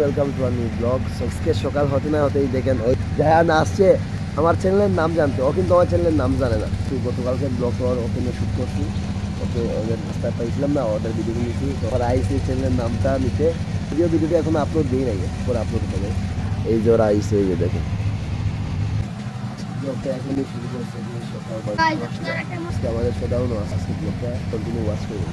Welcome to a new blog. আজকে সকাল হতে না হতেই দেখেন ওই জায়ান আসছে আমার চ্যানেলের নাম জানতে, ও কিন্তু আমার চ্যানেলের নাম জানে না। তুই গতকালকে ব্লগ করার ওখানে শ্যুট করছি, ওকে ওদের রাস্তায় পাইছিলাম না, ওদের ভিডিও নিয়েছি, তখন আইসি চ্যানেলের নামটা নিতে। ভিডিওটা এখনো আপলোড দিই নাই, পরে আপলোড হবে। এই যে ওরা আইসে, এই যে দেখেন ব্লগটা এখনই শুরু করছে। আজকে আমাদের শোডাউন আছে, আজকে ব্লগটা কন্টিনিউ ওয়াচ করবেন।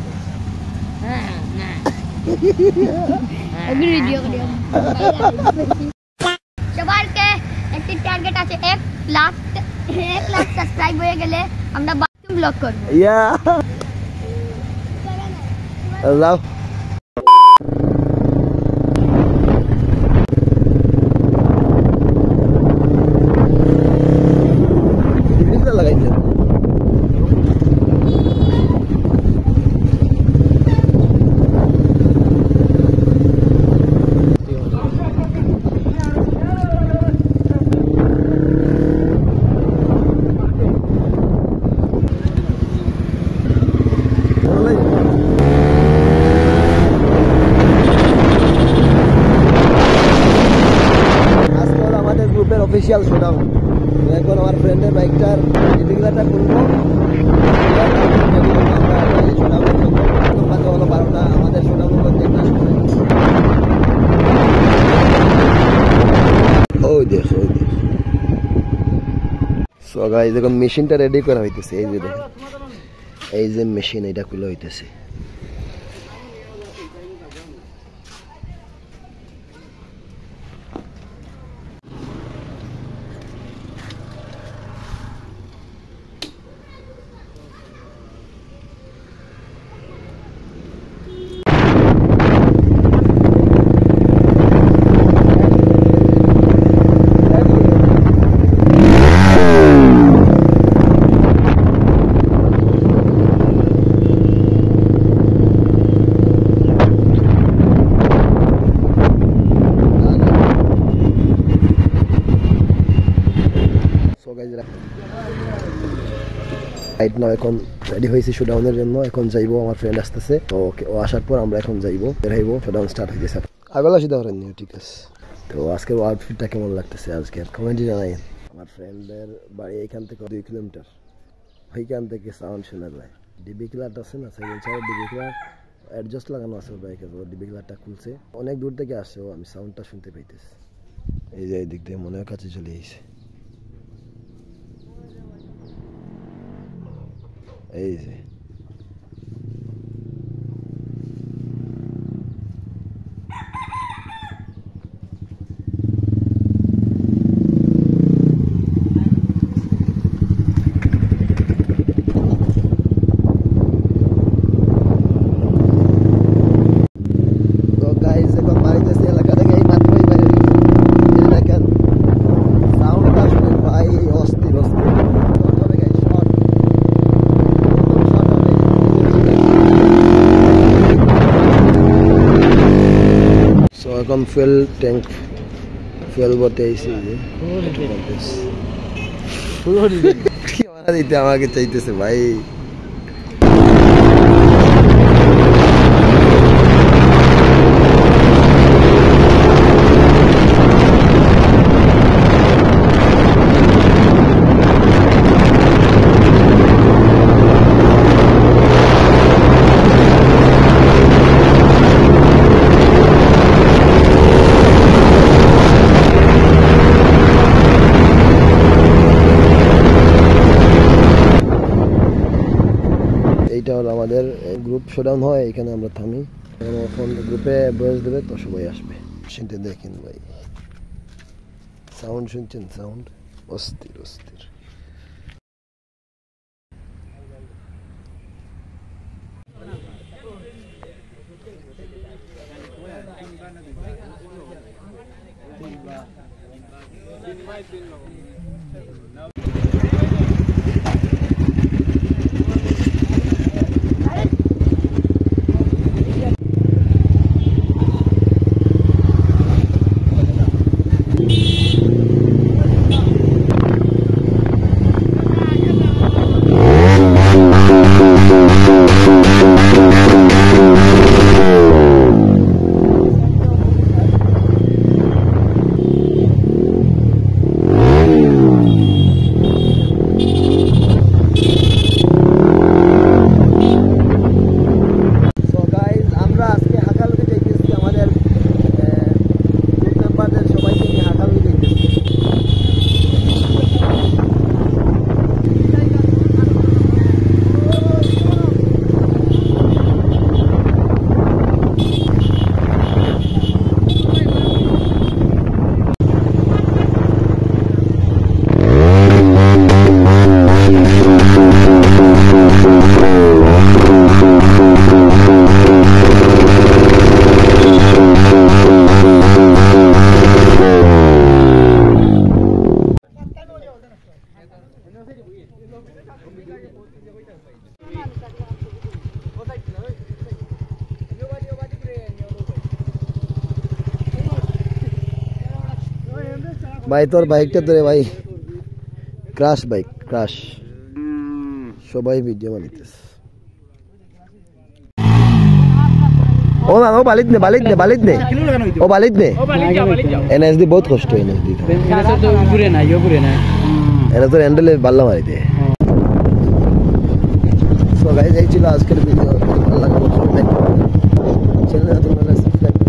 সবার কে একটি টার্গেট আছে 1 লাখ সাবস্ক্রাইব হয়ে গেলে আমরা বাথরুম ব্লগ করব। ইয়া যাও লাগাইতে অফিসিয়াল শোনাও। এখন আমার ফ্রেন্ডের বাইকটার ডিভিগুলারটা খুলবো, হলো 12টা আমাদের শোনাবো ওই দেশ ওই দেশ। সো গাইস এখন মেশিনটা রেডি করা হইতেছে। এই যে দেখেন, এই যে মেশিন, এটা খুলে হইতেছে। রাইট নাও এখন রেডি হয়েছি শোডাউনের জন্য। এখন যাইবো, আমার ফ্রেন্ড আসতেছে, তো ও আসার পর আমরা এখন যাইবো, বের হইবো। শোডাউন স্টার্ট হয়ে গেছে, আগলা সিধা করেন নিও, ঠিক আছে? তো আজকের আউটফিটটা কেমন লাগতেছে আজকে কমেন্টে জানাই। আমার ফ্রেন্ডের বাড়ি এখান থেকে 2 কিলোমিটার, ওইখান থেকে সাউন্ড শোনা যায়। ডিবি কিলারটা আছে না, সাইলেন্সারের ডিবি কিলার অ্যাডজাস্ট লাগানো আছে বাইকে, তো ডিবি কিলারটা খুলছে। অনেক দূর থেকে আসছে, আমি সাউন্ডটা শুনতে পাইতেছি। এই যে এই দিক দিয়ে মনে হয় কাছে চলে এসেছে। এই যে এখন ফুয়েল ট্যাঙ্ক ফুয়েল ভরতে আইসি। দিতে আমাকে চাইতেছে ভাই। এইটা হলো আমাদের গ্রুপ শোডাউন হয়, এখানে আমরা থামি। এখন গ্রুপে বয়স দেবে, তো সবাই আসবে। শুনতে দেখেন ভাই, সাউন্ড শুনছেন? সাউন্ড অস্থির অস্থির। ভাই তোর বাইকটা ধরে ভাই ক্রাশ বাইক ক্রাশ সবাই ভিডিও বানাইতেছে ও না ও বালিদ নে ও বালিদ নে এনএসডি বহুত কষ্ট এনএসডি তো ঘুরে না এটা তো হ্যান্ডেলে বাল্লা মারি দে সো গাইস এই ছিল আজকের ভিডিও আল্লাহ কবুল করুন চ্যানেলে তোমরা সাবস্ক্রাইব